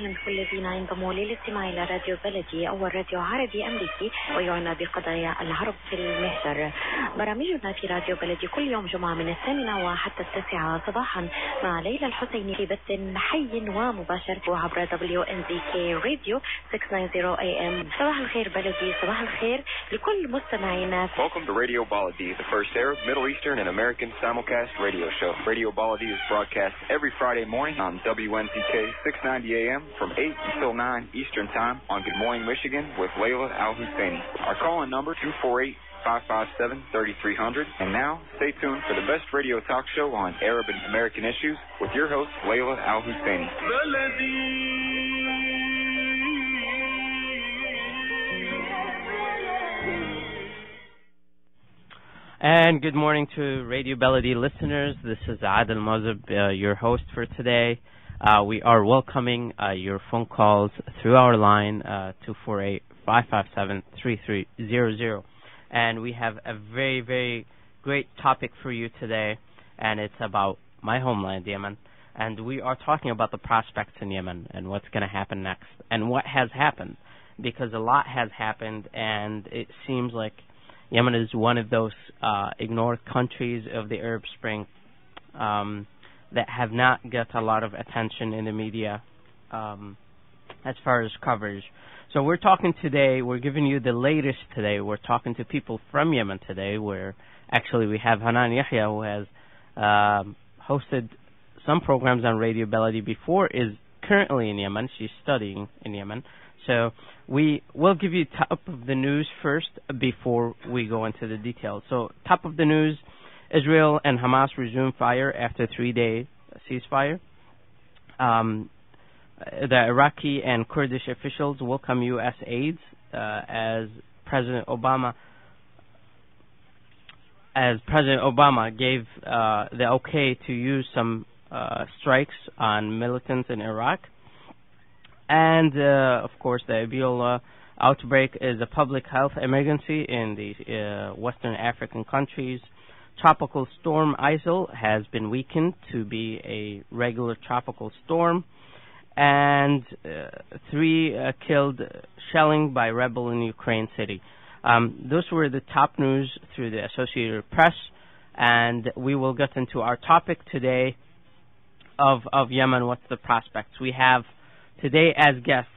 وسهلا بكل الذين ينضموا للاستماع إلى راديو بلدي أول راديو عربي أمريكي ويعنى بقضايا العرب في المهجر. برامجنا في راديو بلدي كل يوم جمعة من 8 وحتى 9 صباحا مع ليلى الحسيني في بث حي ومباشر وعبر WNZK راديو 690 AM. صباح الخير بلدي، صباح الخير لكل مستمعينا. Welcome to Radio Baladi, the first Arab, Middle Eastern, and American simulcast radio show. Radio Baladi is broadcast every Friday morning on WNZK 690 AM from 8 until 9 Eastern Time on Good Morning Michigan with Layla Al-Husseini. Our call-in number 248-557-3300. And now, stay tuned for the best radio talk show on Arab and American issues with your host, Layla Al-Husseini. And good morning to Radio Baladi listeners. This is Adel Mazab, your host for today. We are welcoming your phone calls through our line, 248-557-3300. And we have a very, very great topic for you today, and it's about my homeland, Yemen. And we are talking about the prospects in Yemen and what's going to happen next and what has happened, because a lot has happened, and it seems like Yemen is one of those ignored countries of the Arab Spring that have not got a lot of attention in the media as far as coverage. So we're talking today, we're giving you the latest today. We're talking to people from Yemen today, where actually we have Hanan Yahya, who has hosted some programs on Radio Baladi before, is currently in Yemen. She's studying in Yemen. So we will give you top of the news first before we go into the details. So top of the news, Israel and Hamas resume fire after 3-day ceasefire. The Iraqi and Kurdish officials welcome U.S. aids as President Obama gave the okay to use some strikes on militants in Iraq. And, of course, the Ebola outbreak is a public health emergency in the Western African countries. Tropical storm Isel has been weakened to be a regular tropical storm. And 3 killed shelling by rebel in Ukraine city. Those were the top news through the Associated Press. And we will get into our topic today of Yemen. What's the prospects? We have today as guests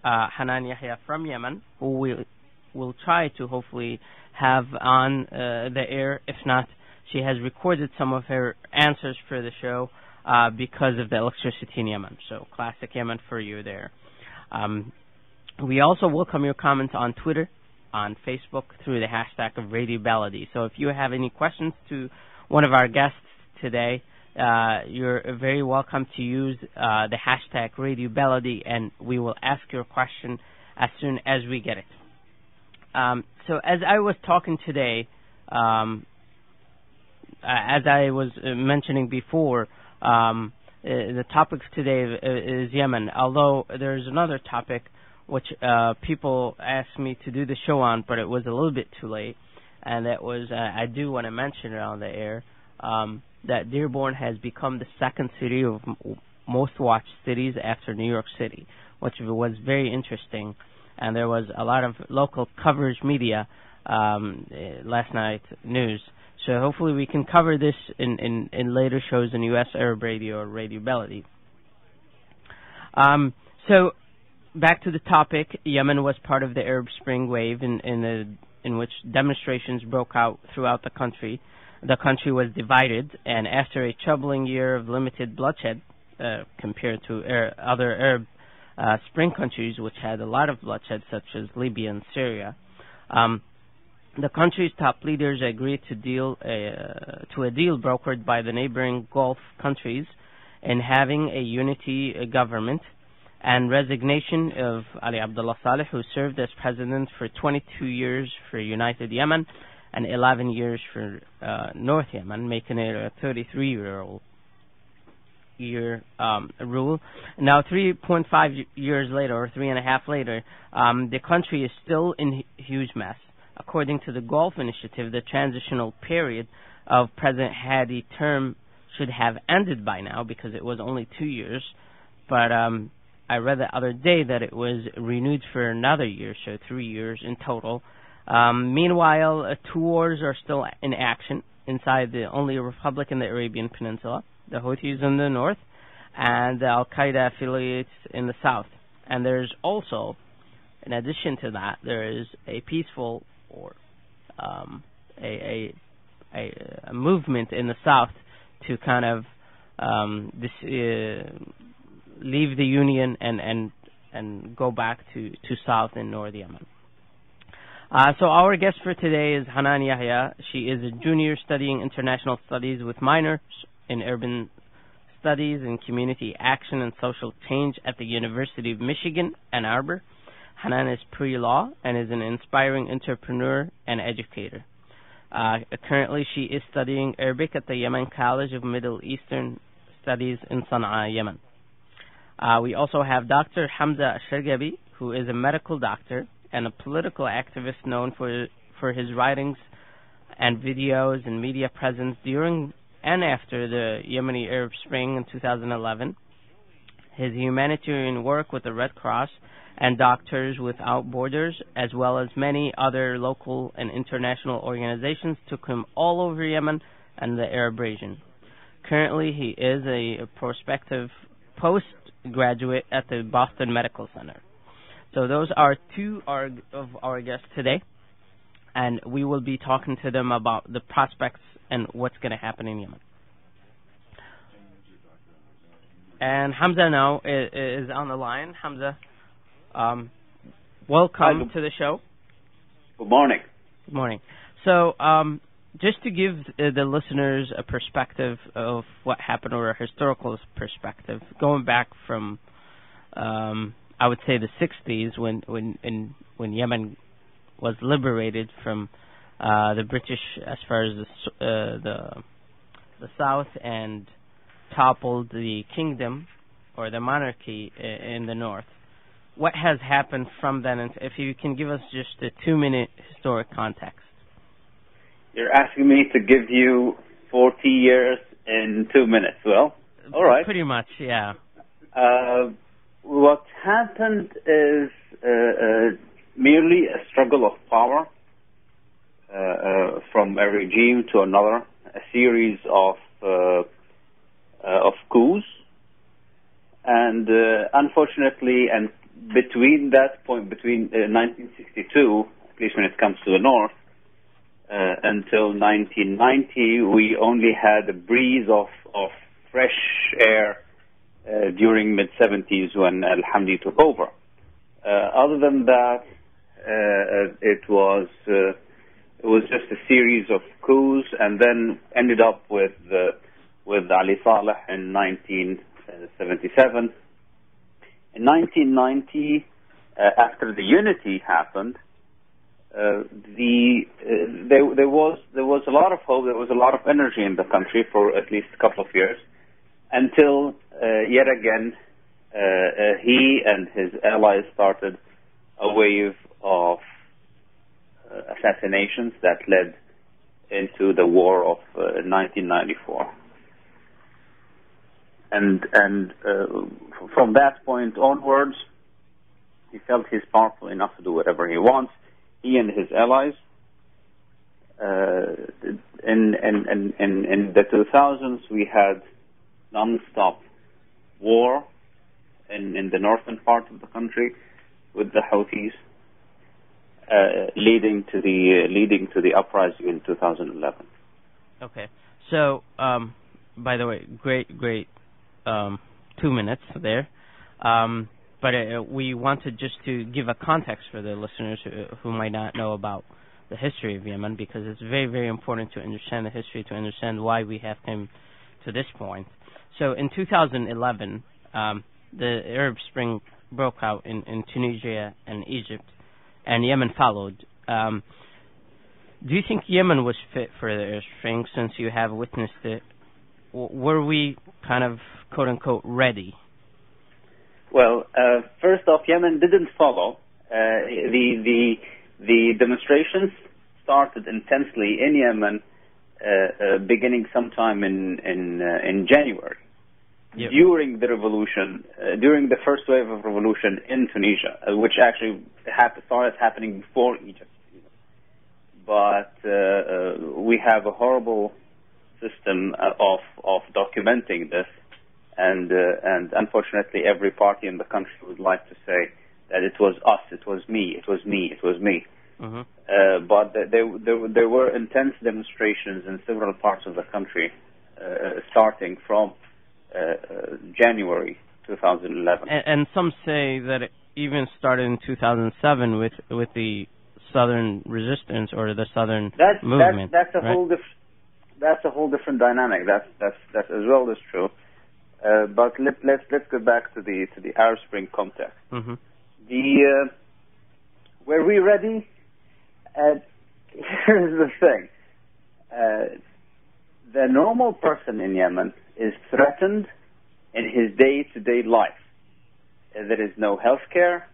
Hanan Yahya from Yemen, who we will try to hopefully have on the air. If not, she has recorded some of her answers for the show because of the electricity in Yemen. So classic Yemen for you there. We also welcome your comments on Twitter, on Facebook, through the hashtag of Radio Baladi. So if you have any questions to one of our guests today, you're very welcome to use the hashtag Radio Baladi, and we will ask your question as soon as we get it. So as I was talking today, as I was mentioning before, the topics today is Yemen, although there's another topic which people asked me to do the show on, but it was a little bit too late, and that was, I do want to mention it on the air, that Dearborn has become the second city of most watched cities after New York City, which was very interesting. And there was a lot of local coverage media last night news. So hopefully we can cover this in later shows in U.S. Arab Radio or Radio Baladi. So back to the topic, Yemen was part of the Arab Spring wave in which demonstrations broke out throughout the country. The country was divided, and after a troubling year of limited bloodshed compared to other Arab Spring countries, which had a lot of bloodshed, such as Libya and Syria, the country's top leaders agreed to a deal brokered by the neighboring Gulf countries in having a unity government, and resignation of Ali Abdullah Saleh, who served as president for 22 years for United Yemen and 11 years for North Yemen, making it a 33-year rule. Now, 3.5 years later, or 3.5 later, the country is still in huge mess. According to the Gulf Initiative, the transitional period of President Hadi's term should have ended by now because it was only 2 years. But I read the other day that it was renewed for another year, so 3 years in total. Meanwhile, two wars are still in action inside the only republic in the Arabian Peninsula, the Houthis in the north, and the Al-Qaeda affiliates in the south. And there's also, in addition to that, there is a peaceful or a movement in the south to kind of leave the Union and go back to south in North Yemen. So our guest for today is Hanan Yahya. She is a junior studying international studies with minors in urban studies and community action and social change at the University of Michigan, Ann Arbor. Hanan is pre-law and is an inspiring entrepreneur and educator. Currently, she is studying Arabic at the Yemen College of Middle Eastern Studies in Sana'a, Yemen. We also have Dr. Hamza Shargabi, who is a medical doctor and a political activist known for his writings and videos and media presence during and after the Yemeni Arab Spring in 2011. His humanitarian work with the Red Cross and Doctors Without Borders, as well as many other local and international organizations, took him all over Yemen and the Arab region. Currently, he is a prospective postgraduate at the Boston Medical Center. So those are two of our guests today, and we will be talking to them about the prospects and what's going to happen in Yemen. And Hamza now is on the line. Hamza, welcome to the show. Good morning. Good morning. So just to give the listeners a perspective of what happened, or a historical perspective, going back from I would say the 60s when Yemen was liberated from the British as far as the south, and toppled the kingdom or the monarchy in the north. What has happened from then? And if you can give us just a 2-minute historic context. You're asking me to give you 40 years in 2 minutes. Well, all right. Pretty much, yeah. What happened is merely a struggle of power from a regime to another, a series of coups, and unfortunately, and between that point, between 1962, at least when it comes to the north, until 1990, we only had a breeze of fresh air during mid-70s when Al-Hamdi took over. Other than that, it was just a series of coups, and then ended up with Ali Saleh in 1977. In 1990, after the unity happened, there was a lot of hope, there was a lot of energy in the country for at least a couple of years, until yet again he and his allies started a wave of assassinations that led into the war of 1994. And from that point onwards, he felt he's powerful enough to do whatever he wants. He and his allies. In the 2000s, we had non-stop war in the northern part of the country with the Houthis, leading to the uprising in 2011. Okay. So, by the way, great 2 minutes there. But we wanted just to give a context for the listeners who might not know about the history of Yemen, because it's very, very important to understand the history, to understand why we have come to this point. So in 2011, the Arab Spring broke out in Tunisia and Egypt, and Yemen followed. Do you think Yemen was fit for the Arab Spring, since you have witnessed it? Were we kind of, quote-unquote, ready? Well, first off, Yemen didn't follow. The demonstrations started intensely in Yemen beginning sometime in January. during the revolution, during the first wave of revolution in Tunisia, which actually started happening before Egypt. But we have a horrible system of documenting this, and unfortunately, every party in the country would like to say that it was us, it was me, it was me, it was me. But there were intense demonstrations in several parts of the country, starting from January 2011. And some say that it even started in 2007 with the Southern resistance or the Southern movement. That's a whole different dynamic. That's as well as true. But let's go back to the Arab Spring context. Were we ready? Here's the thing. The normal person in Yemen is threatened in his day-to-day life. There is no health care.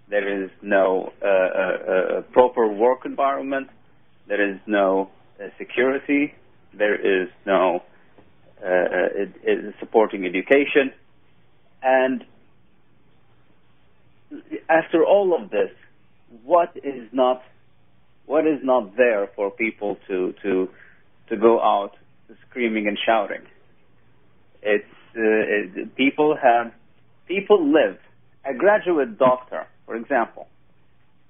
There is no proper work environment. There is no security. There is no supporting education. And after all of this, what is not there for people to go out screaming and shouting? People live. A graduate doctor, for example,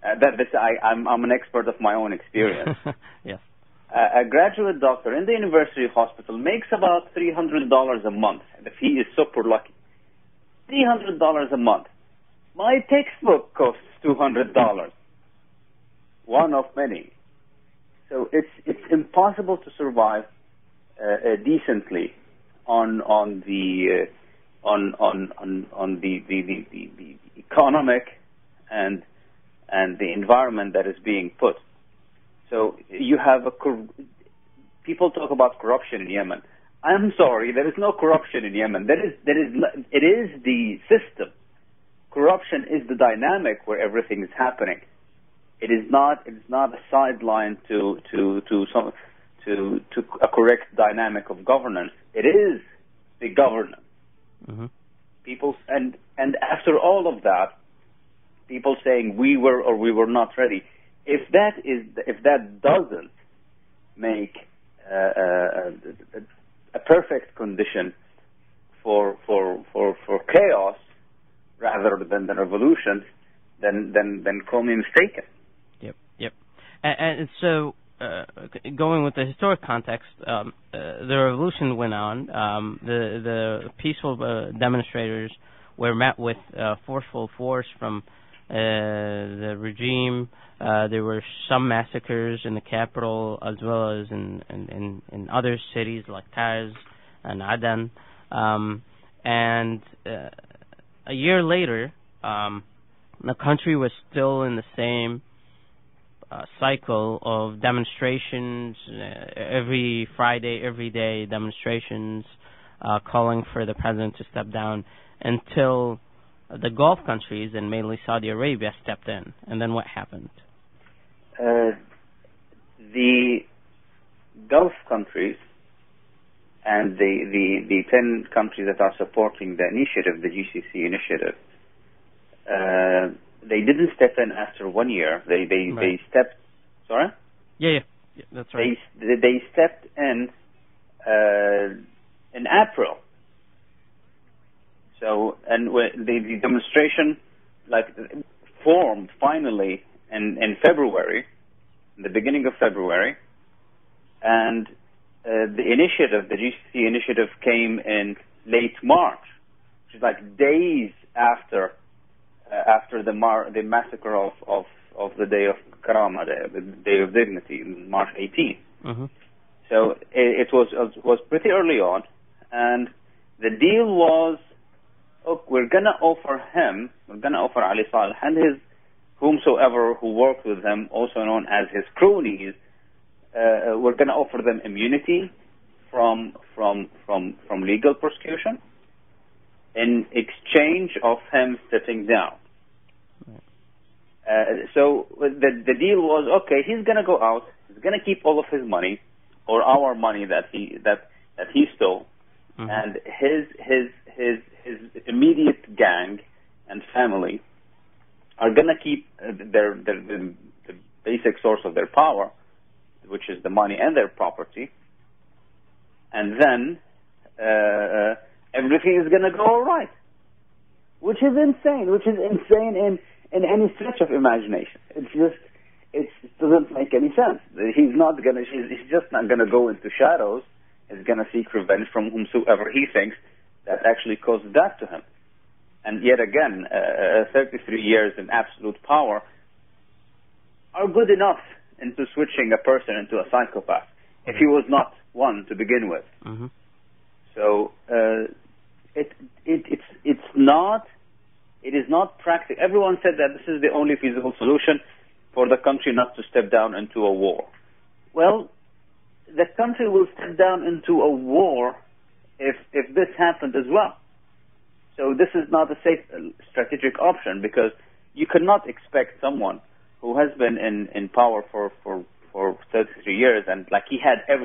I'm an expert of my own experience. Yes. A graduate doctor in the university hospital makes about $300 a month, if he is super lucky. $300 a month. My textbook costs $200. One of many. So it's impossible to survive decently on the economic and the environment that is being put. So you have people talk about corruption in Yemen. I'm sorry, there is no corruption in Yemen. It is the system. Corruption is the dynamic where everything is happening. It is not a sideline to a correct dynamic of governance. It is the governance. People and after all of that, people saying we were or we were not ready. If that doesn't make a perfect condition for chaos rather than the revolution, then call me mistaken. Yep. And so, going with the historic context, the revolution went on. The peaceful demonstrators were met with forceful force from the regime. There were some massacres in the capital as well as in other cities like Taiz and Aden. And a year later, the country was still in the same cycle of demonstrations, every Friday, every day demonstrations, calling for the president to step down until the Gulf countries and mainly Saudi Arabia stepped in. And then what happened? The Gulf countries and the 10 countries that are supporting the initiative, the GCC initiative, they didn't step in after 1 year. They stepped. Sorry? Yeah, that's right. They stepped in April. So the demonstration formed finally in February, in the beginning of February, and the initiative, the GCC initiative, came in late March, which is days after the massacre of the Day of Karama, the Day of Dignity, March 18. So it was pretty early on, and the deal was, look, we're gonna offer Ali Saleh and his whomsoever who worked with him, also known as his cronies, we're gonna offer them immunity from legal prosecution in exchange of him stepping down. So the deal was, okay, he's gonna go out, he's gonna keep all of his money, or our money that he stole, and his immediate gang and family are going to keep the basic source of their power, which is the money and their property, and then everything is going to go all right, which is insane in any stretch of imagination. It doesn't make any sense. He's just not going to go into shadows. He's going to seek revenge from whomsoever he thinks that actually caused that to him. And yet again, 33 years in absolute power are good enough into switching a person into a psychopath, if he was not one to begin with. Mm-hmm. So it is not practical. Everyone said that this is the only feasible solution for the country not to step down into a war. Well, the country will step down into a war if this happened as well. So this is not a safe strategic option, because you cannot expect someone who has been in power for 33 years, and like he had a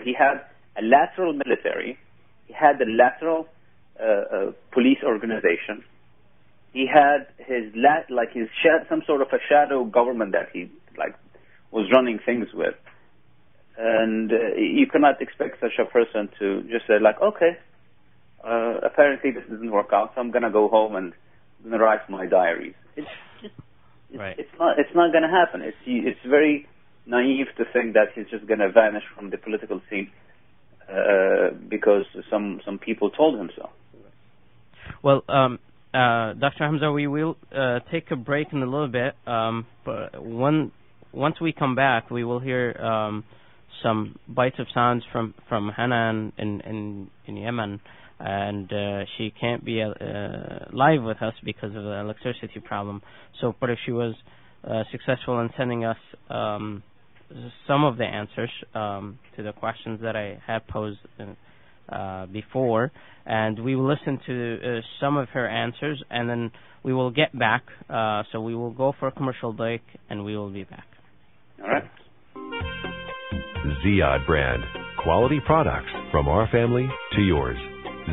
lateral military, he had a lateral police organization, he had some sort of a shadow government that he was running things with, and you cannot expect such a person to just say okay, apparently this doesn't work out, so I'm going to go home and I'm going to write my diaries. It's not going to happen. It's very naive to think that he's just going to vanish from the political scene because some people told him so. Well, Dr. Hamza, we will take a break in a little bit, but once we come back, we will hear some bites of sounds from Hanan in Yemen, and she can't be live with us because of the electricity problem. So, but if she was successful in sending us some of the answers to the questions that I had posed before, and we will listen to some of her answers, and then we will get back. So we will go for a commercial break, and we will be back. All right. Ziyad brand. Quality products from our family to yours.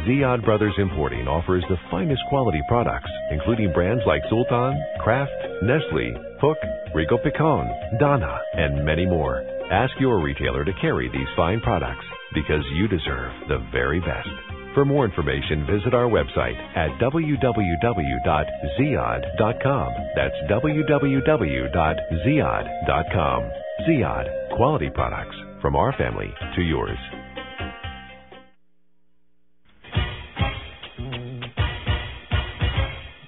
Ziyad Brothers Importing offers the finest quality products, including brands like Sultan, Kraft, Nestle, Hook, Rico Picon, Donna, and many more. Ask your retailer to carry these fine products, because you deserve the very best. For more information, visit our website at www.ziyad.com. That's www.ziyad.com. Ziyad, quality products from our family to yours.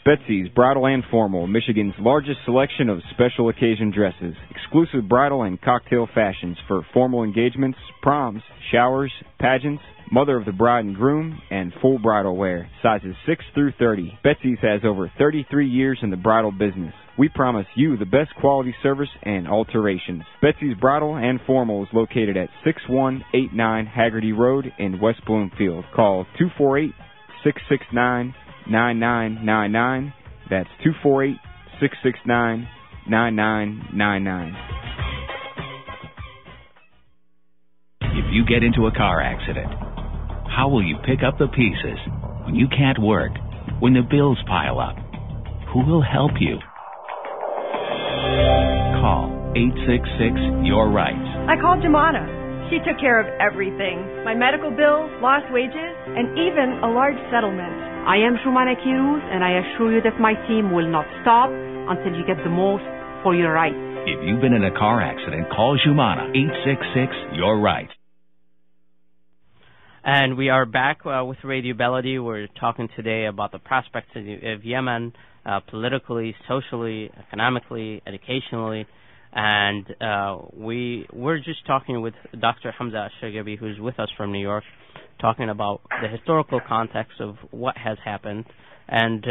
Betsy's Bridal and Formal, Michigan's largest selection of special occasion dresses. Exclusive bridal and cocktail fashions for formal engagements, proms, showers, pageants, mother of the bride and groom, and full bridal wear. Sizes 6 through 30. Betsy's has over 33 years in the bridal business. We promise you the best quality service and alterations. Betsy's Bridal and Formal is located at 6189 Haggerty Road in West Bloomfield. Call 248-669-9999. That's 248-669-9999. If you get into a car accident, how will you pick up the pieces when you can't work, when the bills pile up? Who will help you? Call 866-YOUR-RIGHTS. I called Jumana. She took care of everything. My medical bills, lost wages, and even a large settlement. I am Shumana Kiruz, and I assure you that my team will not stop until you get the most for your rights. If you've been in a car accident, call Jumana. 866-YOUR-RIGHTS. And we are back with Radio Belady. We're talking today about the prospects of Yemen, politically, socially, economically, educationally. And we're just talking with Dr. Hamza Ashagabi, who's with us from New York, talking about the historical context of what has happened. And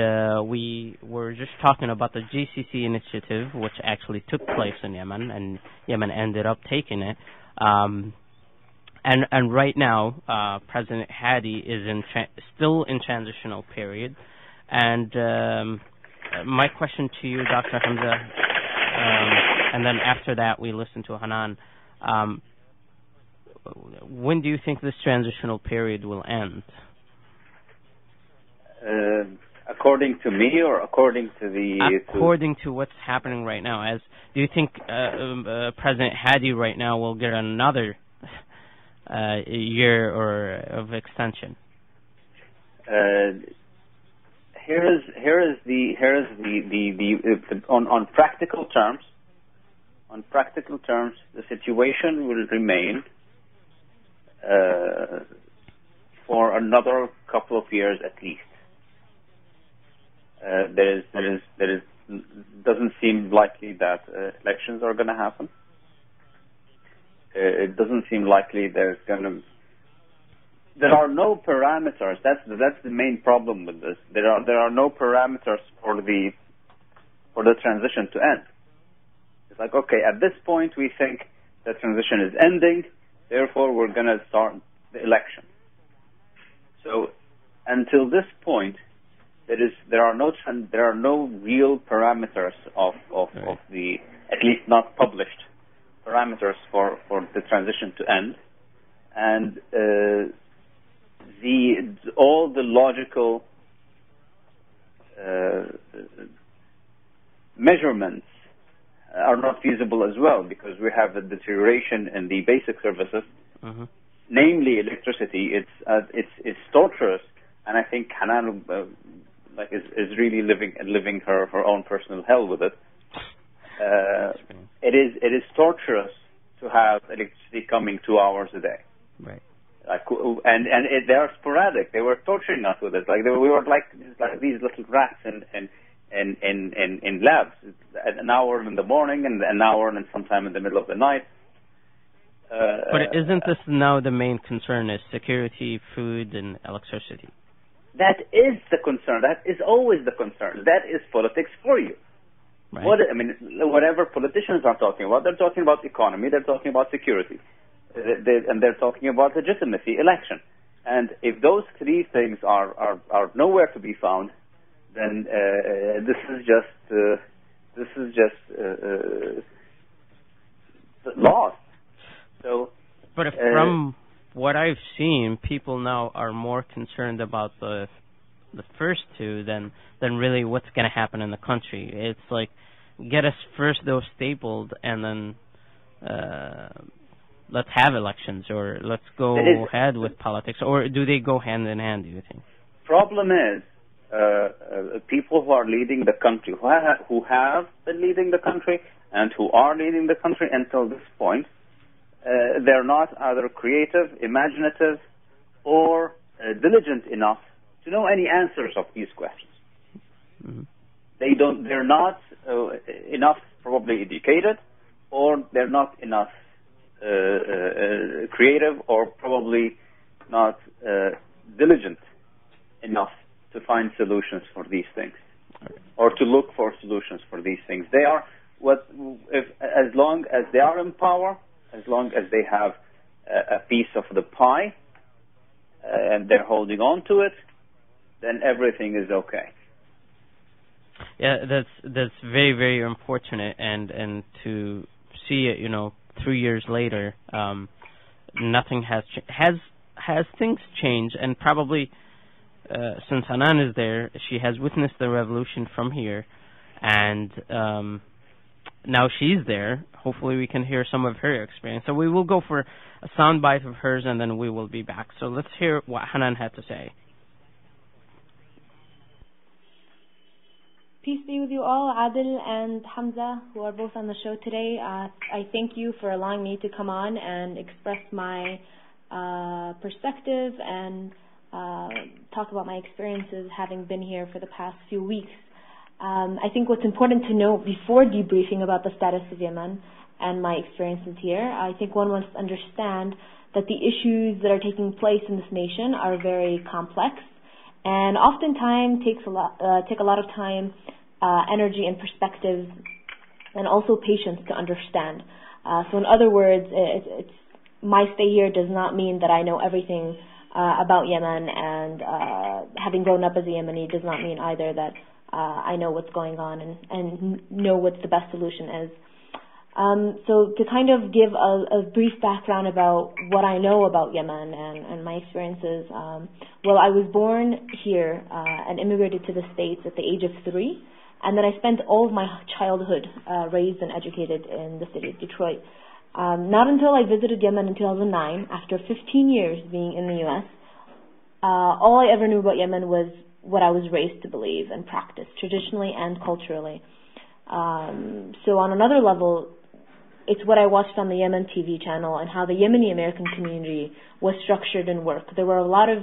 we were just talking about the GCC initiative, which actually took place in Yemen, and Yemen ended up taking it. And right now, President Hadi is still in transitional period. And my question to you, Dr. Hamza, and then after that we listen to Hanan, when do you think this transitional period will end? According to me, or according to the... According to what's happening right now, do you think President Hadi right now will get another year or of extension? Here is on practical terms. On practical terms, the situation will remain for another couple of years at least. Doesn't seem likely that elections are going to happen. It doesn't seem likely there are no parameters. That's the main problem with this. There are no parameters for the transition to end. It's like, okay, at this point we think the transition is ending, therefore we're going to start the election. So until this point, there are no real parameters of the, at least not published parameters for the transition to end, and all the logical measurements are not feasible as well, because we have a deterioration in the basic services, namely electricity. It's torturous, and I think Hanan is really living her own personal hell with it. It is torturous to have electricity coming 2 hours a day. Right. They are sporadic. They were torturing us with it. We were like these little rats in labs. An hour in the morning and an hour and sometime in the middle of the night. But isn't this now the main concern? Is security, food, and electricity? That is the concern. That is always the concern. That is politics for you. Right. Whatever politicians are talking about, they're talking about economy, they're talking about security, and they're talking about legitimacy, election. And if those three things are nowhere to be found, then this is just lost. So, but from what I've seen, people now are more concerned about the first two than really what's going to happen in the country. It's like, get us first those stapled, and then let's have elections, or let's go ahead with politics. Or do they go hand in hand, do you think? Problem is, people who are leading the country, who have been leading the country, and who are leading the country until this point, they're not either creative, imaginative, or diligent enough to know any answers of these questions. Mm-hmm. They're not enough probably educated, or they're not enough creative, or probably not diligent enough to find solutions for these things, or to look for solutions for these things. They are as long as they are in power, as long as they have a piece of the pie, and they're holding on to it, then everything is okay. Yeah, that's very, very unfortunate, and to see it, 3 years later, nothing has things changed, and probably since Hanan is there, she has witnessed the revolution from here, and now she's there. Hopefully we can hear some of her experience. So we will go for a soundbite of hers, and then we will be back. So let's hear what Hanan had to say. Peace be with you all, Adil and Hamza, who are both on the show today. I thank you for allowing me to come on and express my perspective and talk about my experiences having been here for the past few weeks. I think what's important to know before debriefing about the status of Yemen and my experiences here, I think one must understand that the issues that are taking place in this nation are very complex, and oftentimes take a lot of time, energy, and perspective, and also patience to understand. So in other words, it's my stay here does not mean that I know everything about Yemen, and having grown up as a Yemeni does not mean either that I know what's going on and know what the best solution is. So to kind of give a brief background about what I know about Yemen and my experiences, well, I was born here and immigrated to the States at the age of 3, and then I spent all of my childhood raised and educated in the city of Detroit. Not until I visited Yemen in 2009, after 15 years being in the U.S., all I ever knew about Yemen was what I was raised to believe and practice, traditionally and culturally. So on another level, it's what I watched on the Yemen TV channel and how the Yemeni American community was structured and worked. There were a lot of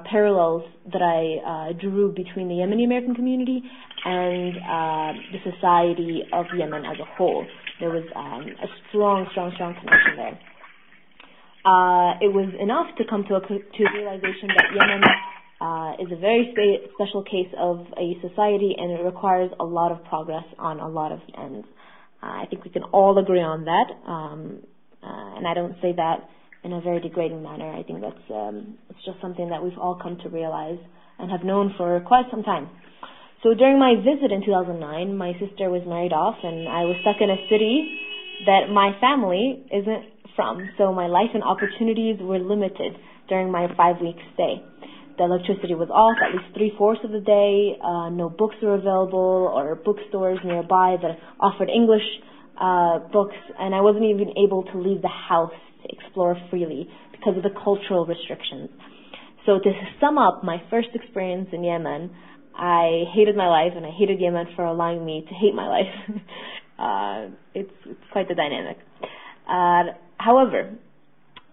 parallels that I drew between the Yemeni American community and the society of Yemen as a whole. There was a strong connection there. It was enough to come to a realization that Yemen is a very special case of a society, and it requires a lot of progress on a lot of ends. I think we can all agree on that, and I don't say that in a very degrading manner. I think that's it's just something that we've all come to realize and have known for quite some time. So during my visit in 2009, my sister was married off, and I was stuck in a city that my family isn't from, so my life and opportunities were limited during my 5-week stay. The electricity was off at least 3/4 of the day. No books were available or bookstores nearby that offered English books, and I wasn't even able to leave the house to explore freely because of the cultural restrictions. So to sum up my first experience in Yemen, I hated my life, and I hated Yemen for allowing me to hate my life. It's quite the dynamic. However,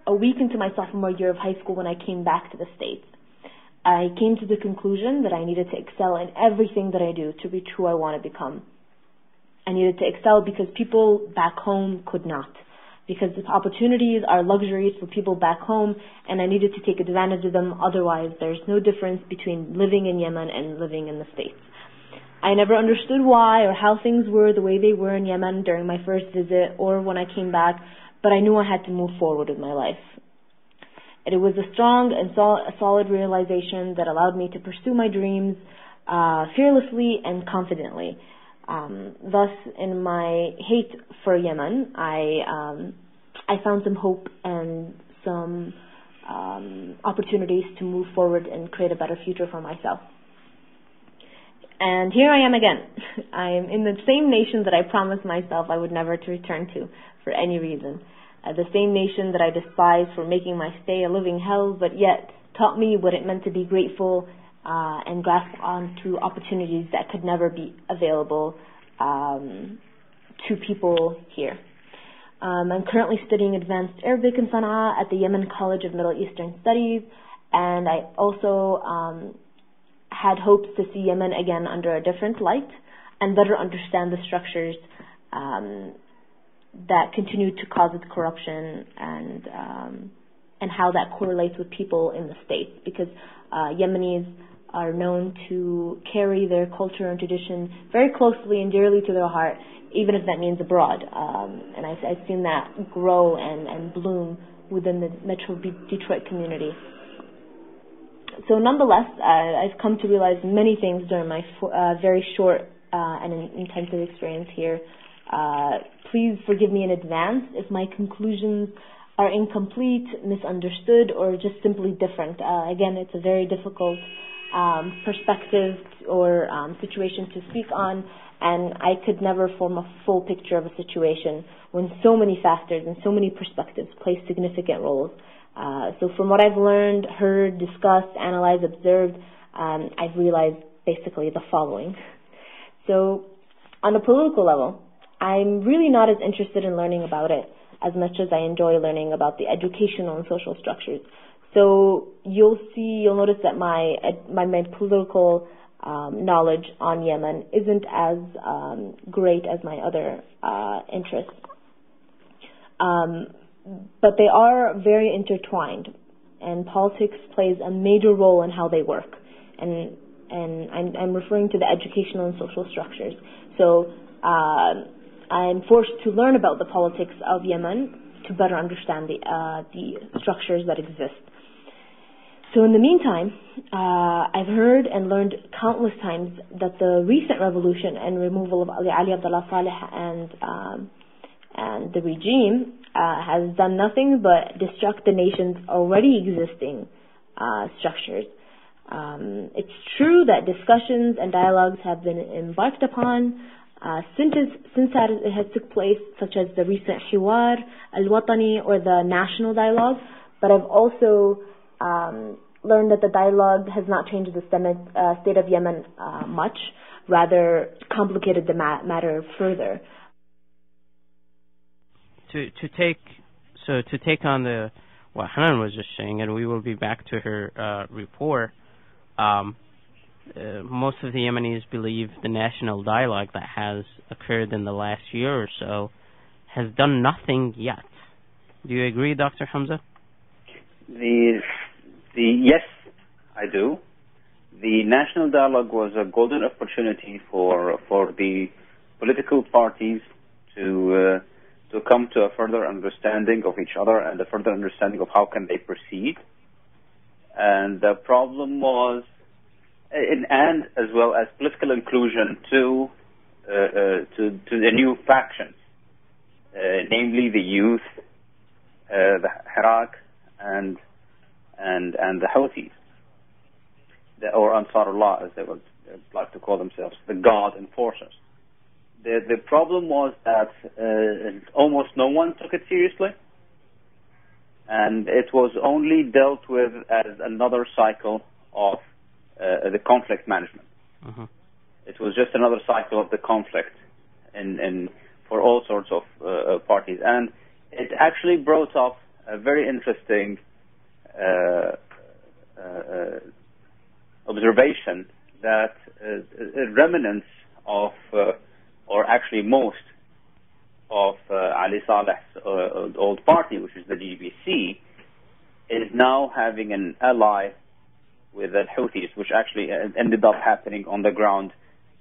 a week into my sophomore year of high school, when I came back to the States, I came to the conclusion that I needed to excel in everything that I do to reach who I want to become. I needed to excel because people back home could not. Because the opportunities are luxuries for people back home, and I needed to take advantage of them. Otherwise, there's no difference between living in Yemen and living in the States. I never understood why or how things were the way they were in Yemen during my first visit or when I came back, but I knew I had to move forward with my life. It was a strong and solid realization that allowed me to pursue my dreams fearlessly and confidently. Thus, in my hate for Yemen, I found some hope and some opportunities to move forward and create a better future for myself. And here I am again. I'm in the same nation that I promised myself I would never to return to for any reason. The same nation that I despise for making my stay a living hell, but yet taught me what it meant to be grateful and grasp onto opportunities that could never be available to people here. I'm currently studying advanced Arabic in Sana'a at the Yemen College of Middle Eastern Studies, and I also had hopes to see Yemen again under a different light and better understand the structures that continue to cause its corruption and how that correlates with people in the States, because Yemenis are known to carry their culture and tradition very closely and dearly to their heart, even if that means abroad. And I've seen that grow and bloom within the Metro Detroit community. So nonetheless, I've come to realize many things during my very short and intensive experience here. Please forgive me in advance if my conclusions are incomplete, misunderstood, or just simply different. Again, it's a very difficult perspective or situation to speak on, and I could never form a full picture of a situation when so many factors and so many perspectives play significant roles. So from what I've learned, heard, discussed, analyzed, observed, I've realized basically the following. So on a political level, I'm really not as interested in learning about it as much as I enjoy learning about the educational and social structures. So you'll notice that my political knowledge on Yemen isn't as great as my other interests. But they are very intertwined, and politics plays a major role in how they work. And I'm referring to the educational and social structures. So I'm forced to learn about the politics of Yemen to better understand the structures that exist. So in the meantime, I've heard and learned countless times that the recent revolution and removal of Ali Abdullah Saleh and and the regime has done nothing but destruct the nation's already existing structures. It's true that discussions and dialogues have been embarked upon since it has took place, such as the recent Hiwar al-Watani or the national dialogue, but I've also learned that the dialogue has not changed the state of Yemen much, rather complicated the matter further. To take on what Hanan was just saying, and we will be back to her report. Most of the Yemenis believe the national dialogue that has occurred in the last year or so has done nothing yet. Do you agree, Dr. Hamza? Yes, I do. The national dialogue was a golden opportunity for the political parties to come to a further understanding of each other and a further understanding of how can they proceed. And the problem was, and as well as political inclusion to the new factions, namely the youth, the Hirak, and the Houthis, or Ansarullah, as they would like to call themselves, the God enforcers. The problem was that almost no one took it seriously, and it was only dealt with as another cycle of the conflict management. Uh-huh. It was just another cycle of the conflict for all sorts of parties, and it actually brought up a very interesting observation that remnants of, or actually most of Ali Saleh's old party, which is the DBC, is now having an ally with the Houthis, which actually ended up happening on the ground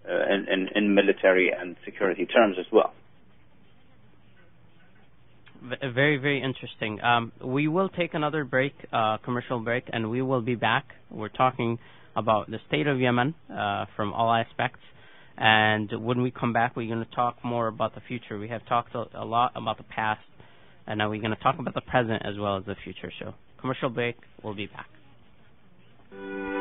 in military and security terms as well. Very, very interesting. We will take another break, commercial break, and we will be back. We're talking about the state of Yemen from all aspects. And when we come back, we're going to talk more about the future. We have talked a lot about the past, and now we're going to talk about the present as well as the future. So, commercial break, we'll be back.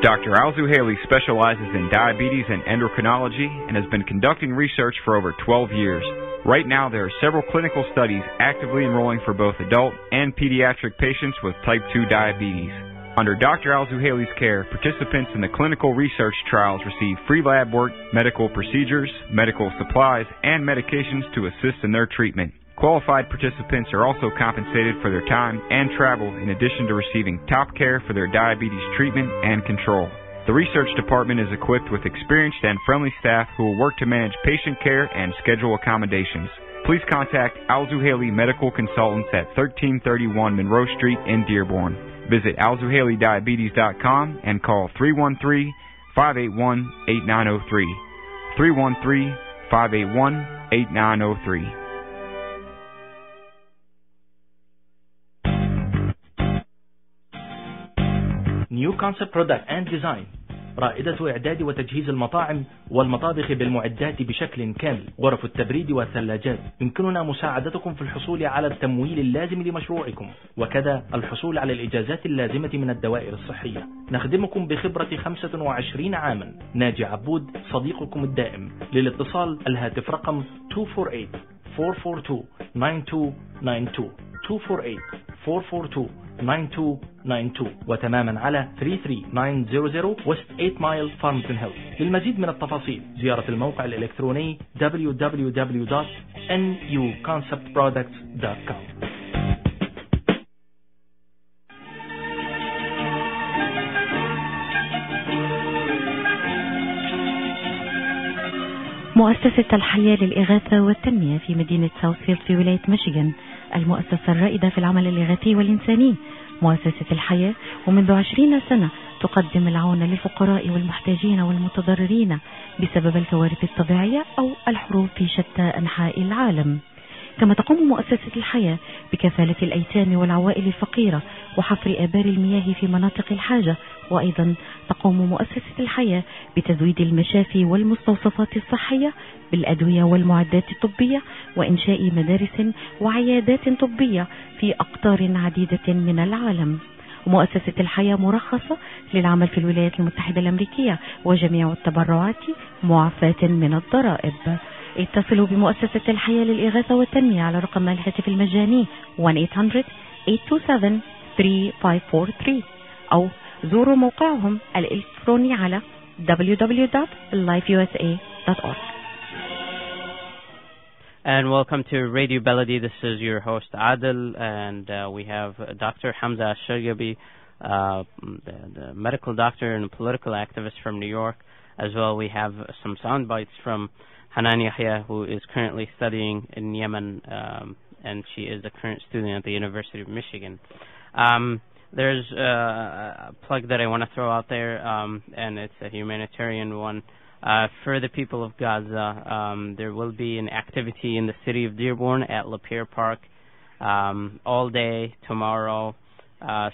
Dr. Al-Zuhaili specializes in diabetes and endocrinology and has been conducting research for over 12 years. Right now, there are several clinical studies actively enrolling for both adult and pediatric patients with type 2 diabetes. Under Dr. Al-Zuhaili's care, participants in the clinical research trials receive free lab work, medical procedures, medical supplies, and medications to assist in their treatment. Qualified participants are also compensated for their time and travel in addition to receiving top care for their diabetes treatment and control. The research department is equipped with experienced and friendly staff who will work to manage patient care and schedule accommodations. Please contact Al-Zuhaili Medical Consultants at 1331 Monroe Street in Dearborn. Visit alzuhailidiabetes.com and call 313-581-8903. 313-581-8903. New Concept Product and Design، رائدة إعداد وتجهيز المطاعم والمطابخ بالمعدات بشكل كامل، غرف التبريد والثلاجات. يمكننا مساعدتكم في الحصول على التمويل اللازم لمشروعكم، وكذا الحصول على الإجازات اللازمة من الدوائر الصحية. نخدمكم بخبرة 25 عاما. ناجي عبود صديقكم الدائم. للاتصال الهاتف رقم 248-442-9292 248-442-9292 وتماما على 33900 West 8 Mile Farmington Hills. للمزيد من التفاصيل زيارة الموقع الإلكتروني www.nuconceptproducts.com. مؤسسة الحياة للإغاثة والتنمية في مدينة ساوثفيلد في ولاية ميشيغان، المؤسسة الرائدة في العمل الإغاثي والإنساني. مؤسسة الحياة ومنذ 20 سنة تقدم العون للفقراء والمحتاجين والمتضررين بسبب الكوارث الطبيعية أو الحروب في شتى أنحاء العالم. كما تقوم مؤسسة الحياة بكفالة الأيتام والعوائل الفقيرة وحفر آبار المياه في مناطق الحاجة. وأيضا تقوم مؤسسة الحياة بتزويد المشافي والمستوصفات الصحية بالأدوية والمعدات الطبية وإنشاء مدارس وعيادات طبية في أقطار عديدة من العالم. مؤسسة الحياة مرخصة للعمل في الولايات المتحدة الأمريكية وجميع التبرعات معفاة من الضرائب. اتصلوا بمؤسسة الحياة للإغاثة والتنمية على رقم الهاتف المجاني 1-800-827-3543 أو زوروا موقعهم الإلكتروني على www.lifeusa.org. And welcome to Radio Belady. This is your host Adil, and we have Dr. Hamza Shargabi, the medical doctor and political activist from New York. As well, we have some sound bites from Hanan Yahya, who is currently studying in Yemen, and she is a current student at the University of Michigan. There's a plug that I want to throw out there, and it's a humanitarian one. For the people of Gaza, there will be an activity in the city of Dearborn at Lapeer Park all day tomorrow.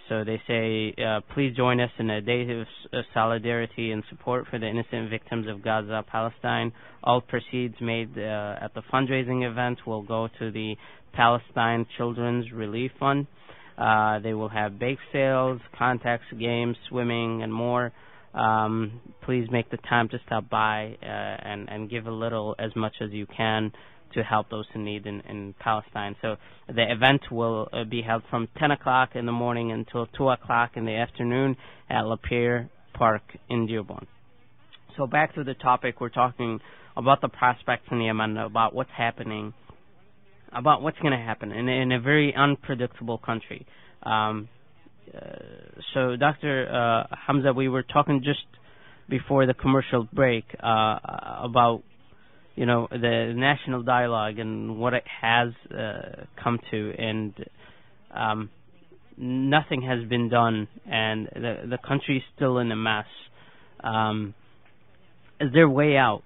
So they say, please join us in a day of solidarity and support for the innocent victims of Gaza, Palestine. All proceeds made at the fundraising event will go to the Palestine Children's Relief Fund. They will have bake sales, contacts, games, swimming, and more. Please make the time to stop by and give a little, as much as you can, to help those in need in Palestine. So the event will be held from 10 o'clock in the morning until 2 o'clock in the afternoon at Lapeer Park in Dearborn. So back to the topic, we're talking about the prospects in Yemen, about what's happening, about what's going to happen in a very unpredictable country. So Dr. Hamza, we were talking just before the commercial break about the national dialogue and what it has come to, and nothing has been done, and the country is still in a mess. Is there a way out?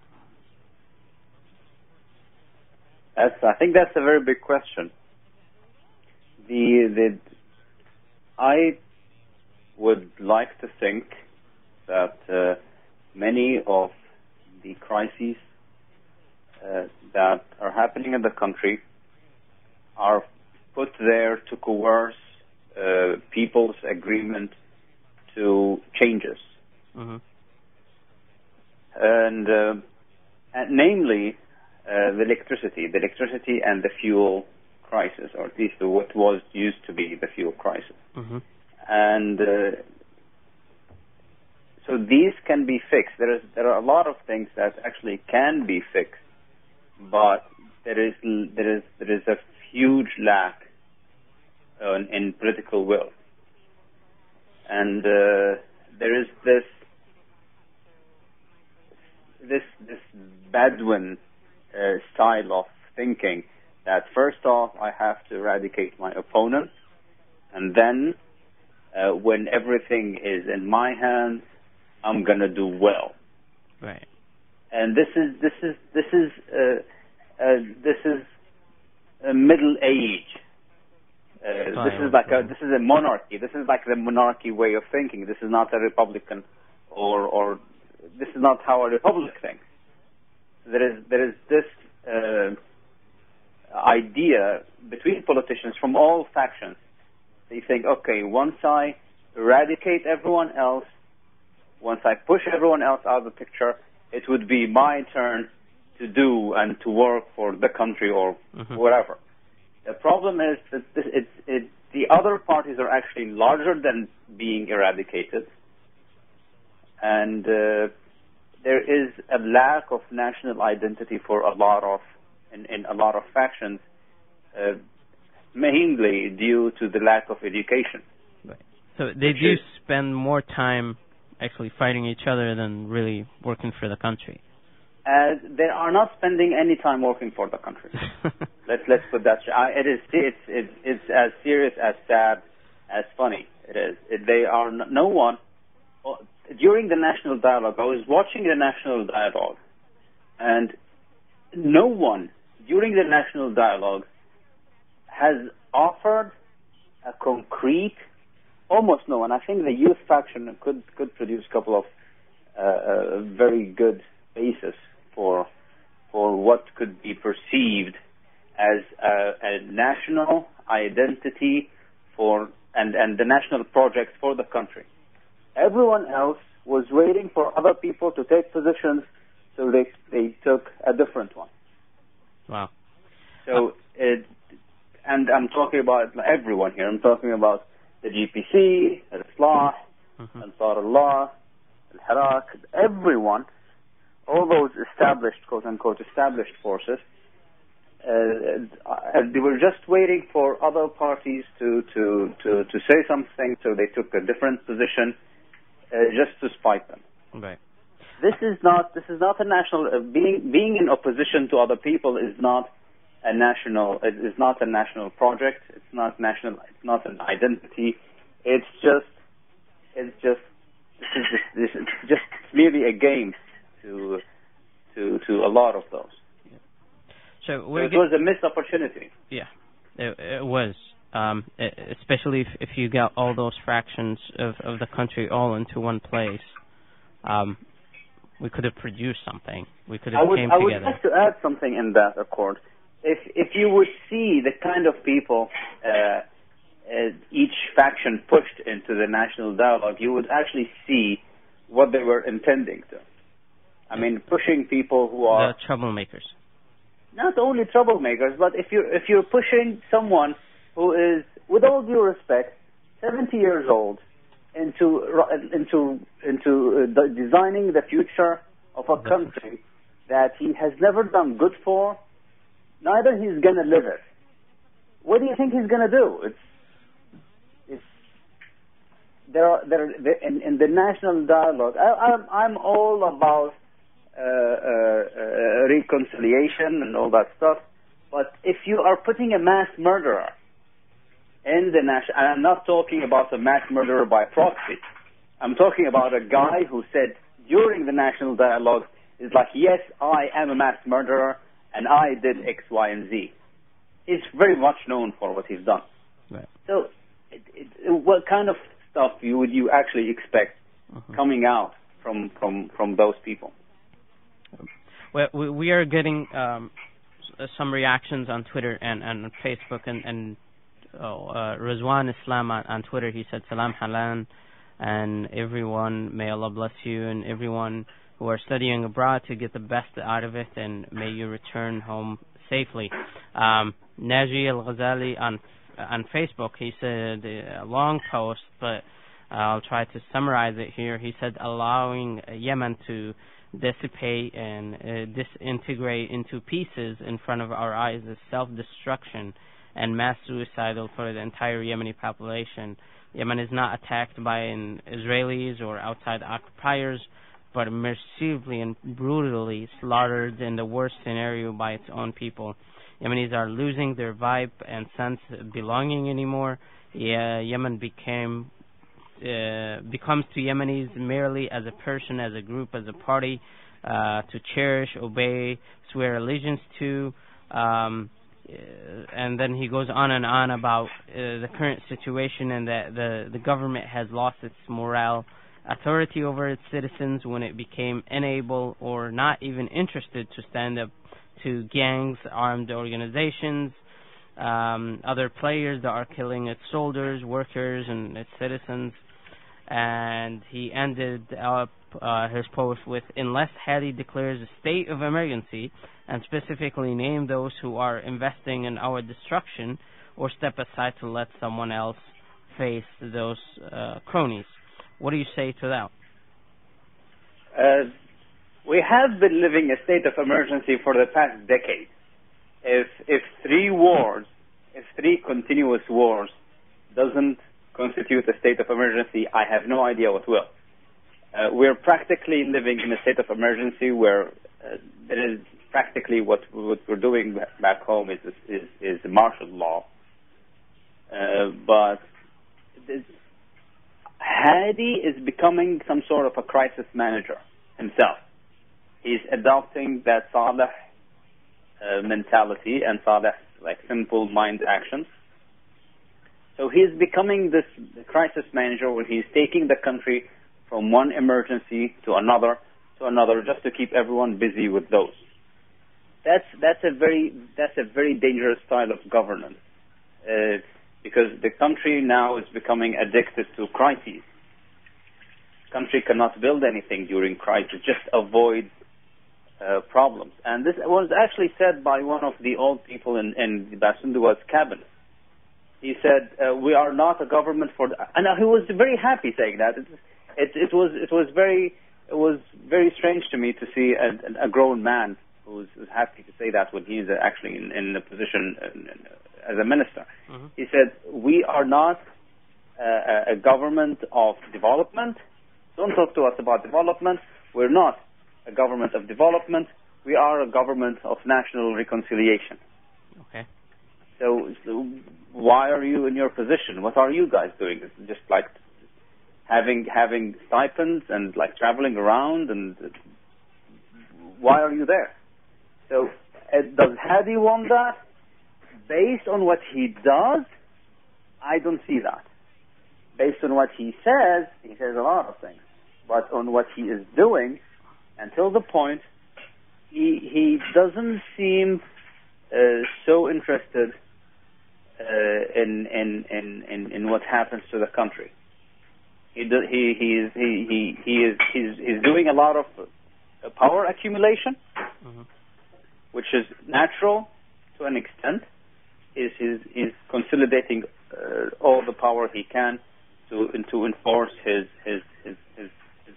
I think that's a very big question. I would like to think that many of the crises that are happening in the country are put there to coerce people's agreement to changes. Mm-hmm. And namely the electricity and the fuel crisis, or at least what was used to be the fuel crisis. Mm-hmm. And so these can be fixed. There are a lot of things that actually can be fixed, but there is a huge lack in political will, and there is this Bedouin style of thinking that first off I have to eradicate my opponent, and then when everything is in my hands, I'm gonna do well. Right. And this is a middle age. This is a monarchy. This is like the monarchy way of thinking. This is not a republican, or this is not how a republic thinks. There is this idea between politicians from all factions. They think, okay, once I eradicate everyone else, once I push everyone else out of the picture, it would be my turn to do and to work for the country or whatever. The problem is that the other parties are actually larger than being eradicated, and there is a lack of national identity for a lot of in a lot of factions, mainly due to the lack of education. Right. So they do spend more time actually fighting each other than really working for the country. They are not spending any time working for the country. Let's put that. It's as serious, as sad, as funny. It is. They are no one. During the national dialogue, I was watching the national dialogue, and no one during the national dialogue has offered a concrete, almost no, and I think the youth faction could produce a couple of very good basis for what could be perceived as a national identity and the national projects for the country. Everyone else was waiting for other people to take positions, so they took a different one. Wow. So, and I'm talking about everyone here. I'm talking about the GPC, Al-Islah, Ansar Allah, Al-Hirak, everyone, all those established, quote-unquote, established forces, they were just waiting for other parties to say something, so they took a different position just to spite them. Right. This is not a national being in opposition to other people is not a national project. It's not national. It's not an identity. It's just merely a game to a lot of those. So it was a missed opportunity. Yeah, it was. Especially if you got all those fractions of the country all into one place. We could have produced something. We could have came together. I would like to add something in that accord. If you would see the kind of people each faction pushed into the national dialogue, you would actually see what they were intending to. I mean, pushing people who are the troublemakers. Not only troublemakers, but if you're pushing someone who is, with all due respect, 70 years old, into designing the future of a country that he has never done good for, neither he's going to live it. What do you think he's going to do? In the national dialogue, I'm all about reconciliation and all that stuff, but if you are putting a mass murderer in the national, I'm not talking about a mass murderer by proxy. I'm talking about a guy who said during the national dialogue is like, yes, I am a mass murderer and I did X, Y, and Z. He's very much known for what he's done. Right. So, what kind of stuff would you actually expect coming out from those people? Well, we are getting some reactions on Twitter and Facebook, and Rizwan Islam on Twitter, he said, Salam Halan, and everyone, may Allah bless you, and everyone who are studying abroad to get the best out of it, and may you return home safely. Naji Al-Ghazali on Facebook, he said a long post, but I'll try to summarize it here. He said, allowing Yemen to dissipate and disintegrate into pieces in front of our eyes is self-destruction and mass suicidal for the entire Yemeni population. Yemen is not attacked by Israelis or outside occupiers, but mercifully and brutally slaughtered in the worst scenario by its own people. Yemenis are losing their vibe and sense of belonging anymore. Yemen becomes to Yemenis merely as a person, as a group, as a party, to cherish, obey, swear allegiance to. And then he goes on and on about the current situation, and that the government has lost its moral authority over its citizens when it became unable or not even interested to stand up to gangs, armed organizations, other players that are killing its soldiers, workers, and its citizens. And he ended up his post with, unless Hadi declares a state of emergency and specifically name those who are investing in our destruction, or step aside to let someone else face those cronies. What do you say to that? We have been living a state of emergency for the past decade. If three continuous wars doesn't constitute a state of emergency, I have no idea what will. We're practically living in a state of emergency where it is practically what we're doing back home is martial law. But Hadi is becoming some sort of a crisis manager himself. He's adopting that Saleh mentality and Saleh like simple mind actions. So he's becoming this crisis manager where he's taking the country from one emergency to another, just to keep everyone busy with those. That's a very dangerous style of governance, because the country now is becoming addicted to crises. The country cannot build anything during crisis, just avoid problems. And this was actually said by one of the old people in Basundua's cabinet. He said, "We are not a government for," and he was very happy saying that. It was very strange to me to see a grown man who's happy to say that when he is actually in a position as a minister. Mm-hmm. He said, "We are not a government of development. Don't talk to us about development. We're not a government of development. We are a government of national reconciliation." Okay. So why are you in your position? What are you guys doing? Just like having stipends and like traveling around, and why are you there? So does Hadi want that? Based on what he does, I don't see that. Based on what he says a lot of things. But on what he is doing, until the point, he doesn't seem so interested in what happens to the country. He's doing a lot of power accumulation, mm-hmm. which is natural to an extent. He's consolidating all the power he can to enforce his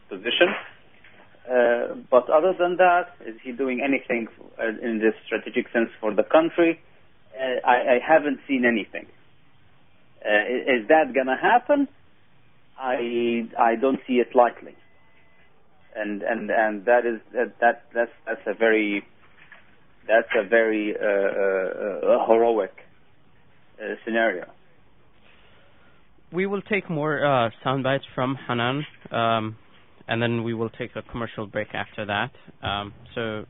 position. But other than that, is he doing anything in this strategic sense for the country? I haven't seen anything. Is that going to happen? I don't see it likely. And that's a very heroic scenario. We will take more sound bites from Hanan, and then we will take a commercial break after that. So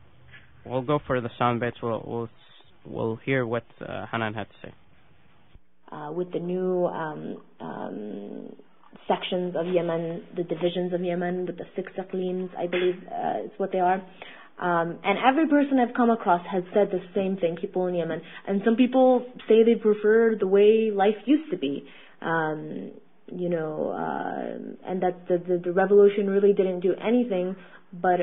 we'll go for the sound bites. We'll hear what Hanan had to say. With the new sections of Yemen, the divisions of Yemen, with the 6 iqlims, I believe is what they are. And every person I've come across has said the same thing, people in Yemen. And some people say they prefer the way life used to be. And that the revolution really didn't do anything but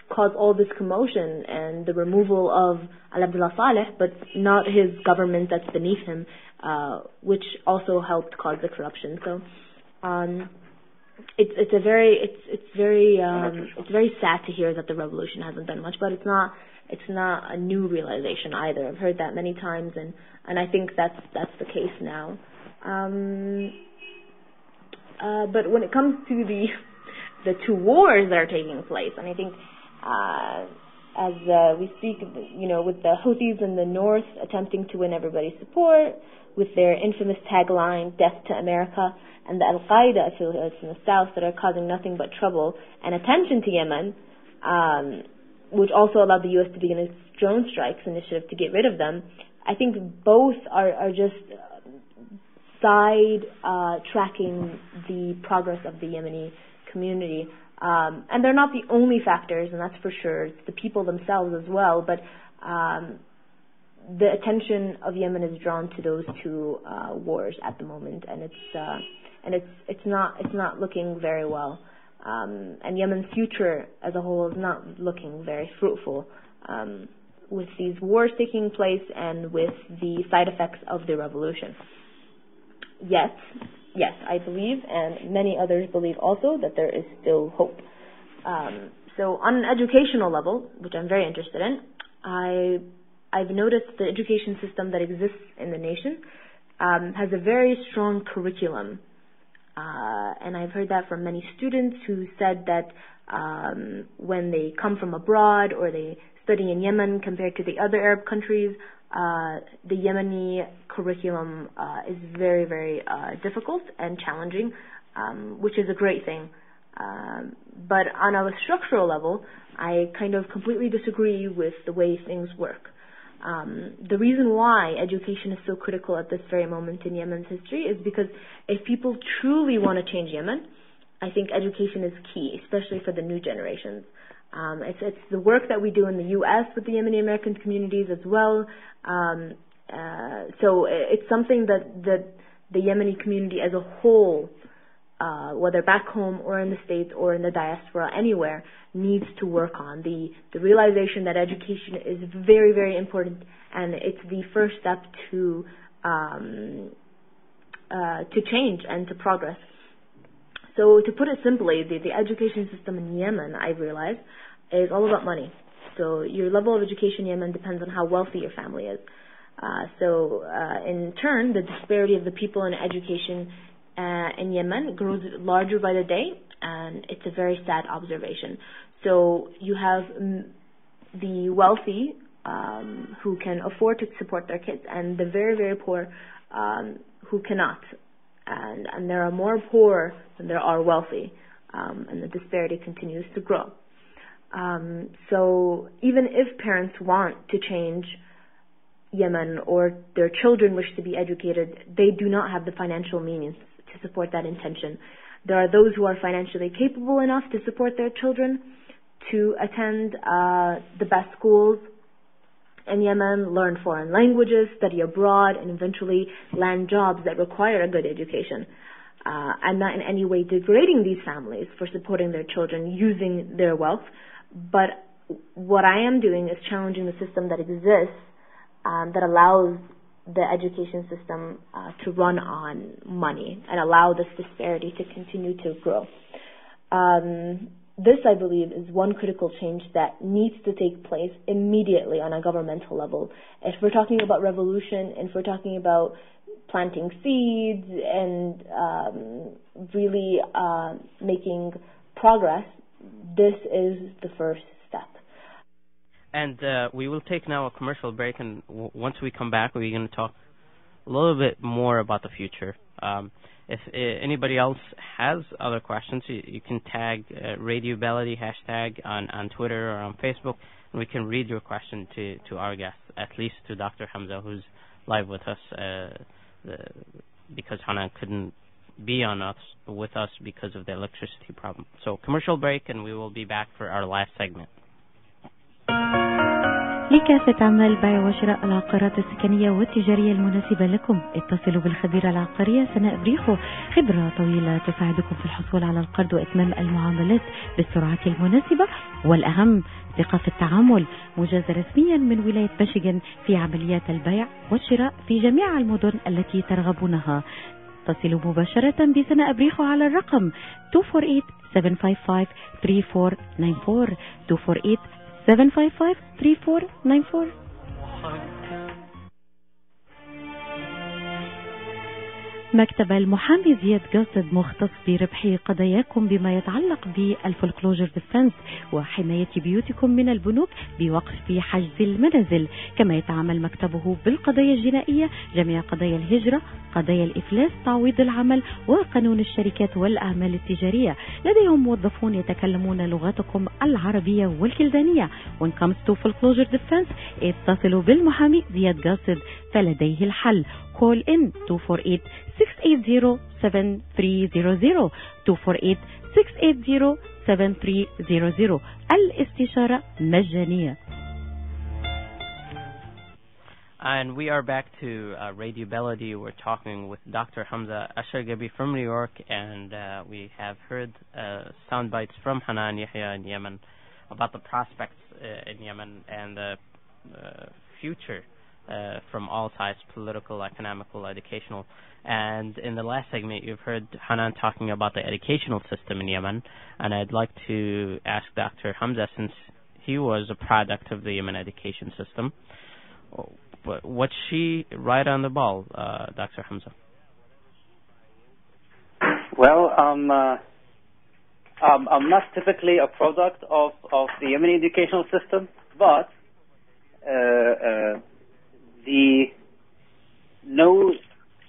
cause all this commotion and the removal of Abdullah Saleh, but not his government that's beneath him, which also helped cause the corruption. So it's very sad to hear that the revolution hasn't done much, but it's not a new realization either. I've heard that many times, and I think that's the case now. But when it comes to the 2 wars that are taking place, and I think as we speak, with the Houthis in the north attempting to win everybody's support with their infamous tagline, "Death to America," and the Al-Qaeda affiliates in the south that are causing nothing but trouble and attention to Yemen, which also allowed the U.S. to begin its drone strikes initiative to get rid of them. I think both are just tracking the progress of the Yemeni community. And they're not the only factors, and that's for sure. It's the people themselves as well. But the attention of Yemen is drawn to those 2 wars at the moment, and it's not looking very well. And Yemen's future as a whole is not looking very fruitful with these wars taking place and with the side effects of the revolution. Yes, I believe, and many others believe also, that there is still hope. So on an educational level, which I'm very interested in, I've noticed the education system that exists in the nation has a very strong curriculum. And I've heard that from many students who said that when they come from abroad or they study in Yemen compared to the other Arab countries, the Yemeni curriculum is very, very difficult and challenging, which is a great thing. But on a structural level, I kind of completely disagree with the way things work. The reason why education is so critical at this very moment in Yemen's history is because if people truly want to change Yemen, I think education is key, especially for the new generations. It's the work that we do in the U.S. with the Yemeni American communities as well. So it's something that the Yemeni community as a whole, whether back home or in the States or in the diaspora, anywhere, needs to work on. The realization that education is very, very important, and it's the first step to change and to progress. So to put it simply, the education system in Yemen, I realize, is all about money. So your level of education in Yemen depends on how wealthy your family is. In turn, the disparity of the people in education in Yemen grows larger by the day, and it's a very sad observation. So you have the wealthy who can afford to support their kids, and the very, very poor who cannot. And there are more poor than there are wealthy, and the disparity continues to grow. So even if parents want to change Yemen or their children wish to be educated, they do not have the financial means to support that intention. There are those who are financially capable enough to support their children to attend the best schools in Yemen, learn foreign languages, study abroad, and eventually land jobs that require a good education. I'm not in any way degrading these families for supporting their children using their wealth, but what I am doing is challenging the system that exists that allows the education system to run on money and allow this disparity to continue to grow. This, I believe, is one critical change that needs to take place immediately on a governmental level. If we're talking about revolution, and if we're talking about planting seeds and really making progress, this is the first step. And we will take now a commercial break, and once we come back, we're going to talk a little bit more about the future. If anybody else has other questions, you can tag Radio Baladi hashtag on Twitter or on Facebook, and we can read your question to our guest, at least to Dr. Hamza, who's live with us, because Hanan couldn't be with us because of the electricity problem. So commercial break, and we will be back for our last segment. لكافة أعمال بيع وشراء العقارات السكنية والتجارية المناسبة لكم اتصلوا بالخبيرة العقارية سناء بريخو. خبرة طويلة تساعدكم في الحصول على القرض وإتمام المعاملات بالسرعة المناسبة، والأهم ثقة في التعامل. مجازة رسميا من ولاية ميشيغان في عمليات البيع والشراء في جميع المدن التي ترغبونها. اتصلوا مباشرة بسناء بريخو على الرقم 248-755-3494 248-755-3494. مكتب المحامي زياد قاصد مختص بربح قضاياكم بما يتعلق بالفولكلوجر ديفنس وحماية بيوتكم من البنوك بوقف حجز المنازل. كما يتعامل مكتبه بالقضايا الجنائية، جميع قضايا الهجرة، قضايا الإفلاس، تعويض العمل، وقانون الشركات والأعمال التجارية. لديهم موظفون يتكلمون لغتكم العربية والكلدانية. When comes to foreclosure defense اتصلوا بالمحامي زياد قاصد فلديه الحل. Call in 248-680-7300 248-680-7300. الاستشارة مجانية. And we are back to Radio Baladi. We're talking with Dr. Hamza Ashargabi from New York, and we have heard sound bites from Hanan Yahya in Yemen about the prospects in Yemen and the future from all sides, political, economical, educational. And in the last segment, you've heard Hanan talking about the educational system in Yemen, and I'd like to ask Dr. Hamza, since he was a product of the Yemen education system, was she right on the ball, Dr. Hamza? Well, I'm not typically a product of the Yemeni educational system, but no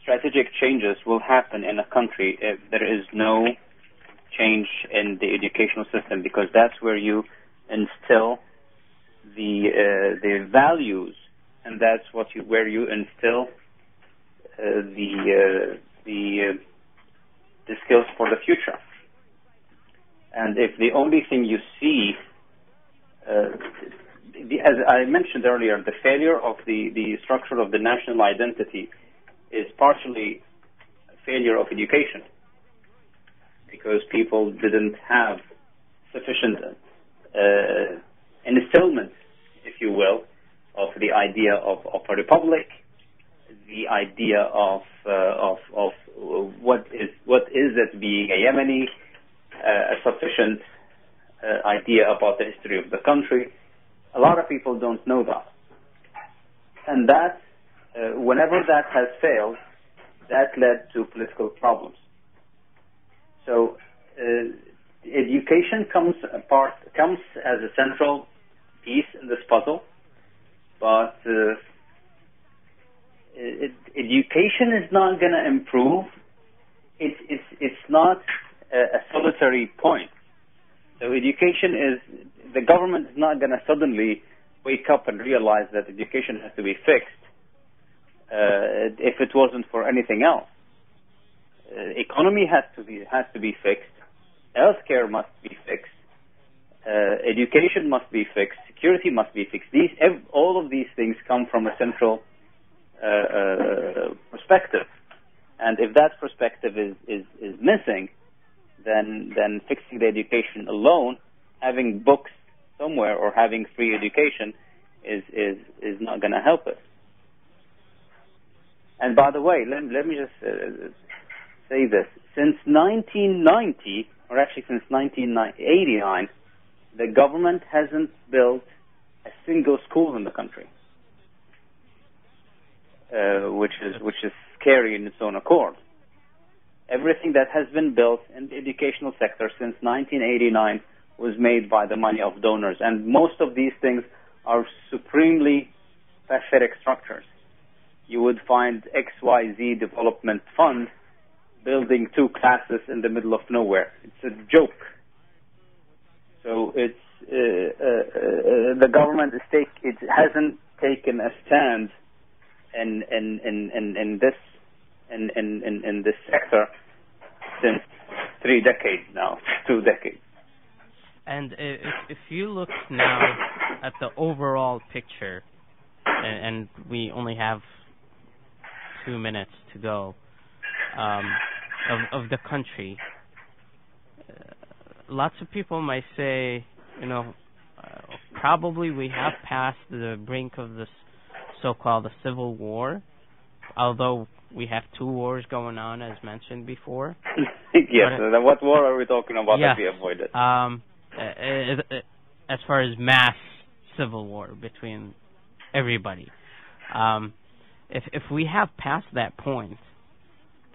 strategic changes will happen in a country if there is no change in the educational system, because that's where you instill the values and that's where you instill the skills for the future. And if the only thing you see, as I mentioned earlier, the failure of the structure of the national identity is partially a failure of education, because people didn't have sufficient instillment, if you will, of the idea of a republic, the idea of what is it being a Yemeni, a sufficient idea about the history of the country. A lot of people don't know that, and that whenever that has failed, that led to political problems. So education comes as a central piece in this puzzle, but education is not going to improve. It's not a solitary point. So the government is not going to suddenly wake up and realize that education has to be fixed if it wasn't for anything else. Economy has to be fixed. Healthcare must be fixed. Education must be fixed. Security must be fixed. All of these things come from a central perspective, and if that perspective is missing, then fixing the education alone, having books somewhere or having free education is not going to help us. And by the way, let me just say this: since 1990, or actually since 1989, the government hasn't built a single school in the country, which is scary in its own accord. Everything that has been built in the educational sector since 1989 was made by the money of donors, and most of these things are supremely pathetic structures. You would find XYZ Development Fund building 2 classes in the middle of nowhere. It's a joke. So it's the government it hasn't taken a stand in this sector since 3 decades now, 2 decades. And if you look now at the overall picture, and we only have 2 minutes to go, of the country, lots of people might say, probably we have passed the brink of this so-called civil war, although we have 2 wars going on, as mentioned before. Yes, what war are we talking about that we avoided? As far as mass civil war between everybody. If we have passed that point,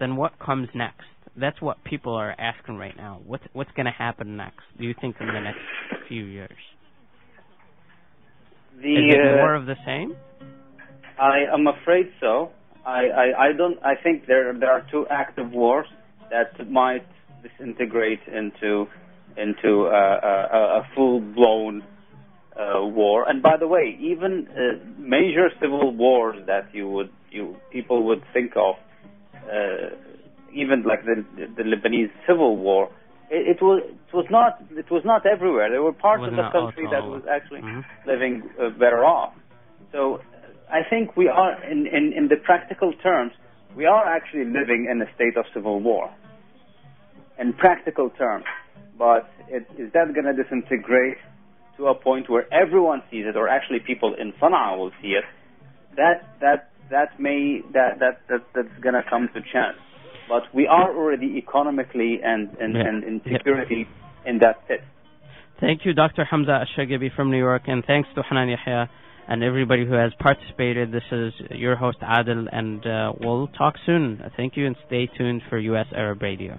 then what comes next? That's what people are asking right now. What's going to happen next, do you think, in the next few years? Is it more of the same? I'm afraid so. I think there are 2 active wars that might disintegrate into a full-blown war. And by the way, even major civil wars that people would think of, even like the Lebanese civil war, it was not everywhere. There were parts of the country that was actually living better off. So I think we are, in the practical terms, we are actually living in a state of civil war, in practical terms. But is that going to disintegrate to a point where everyone sees it, or actually people in Sana'a will see it? That's going to come to chance. But we are already economically and in security in that pit. Thank you, Dr. Hamza Al-Shagabi from New York, and thanks to Hanan Yahya and everybody who has participated. This is your host, Adil, and we'll talk soon. Thank you, and stay tuned for U.S. Arab Radio.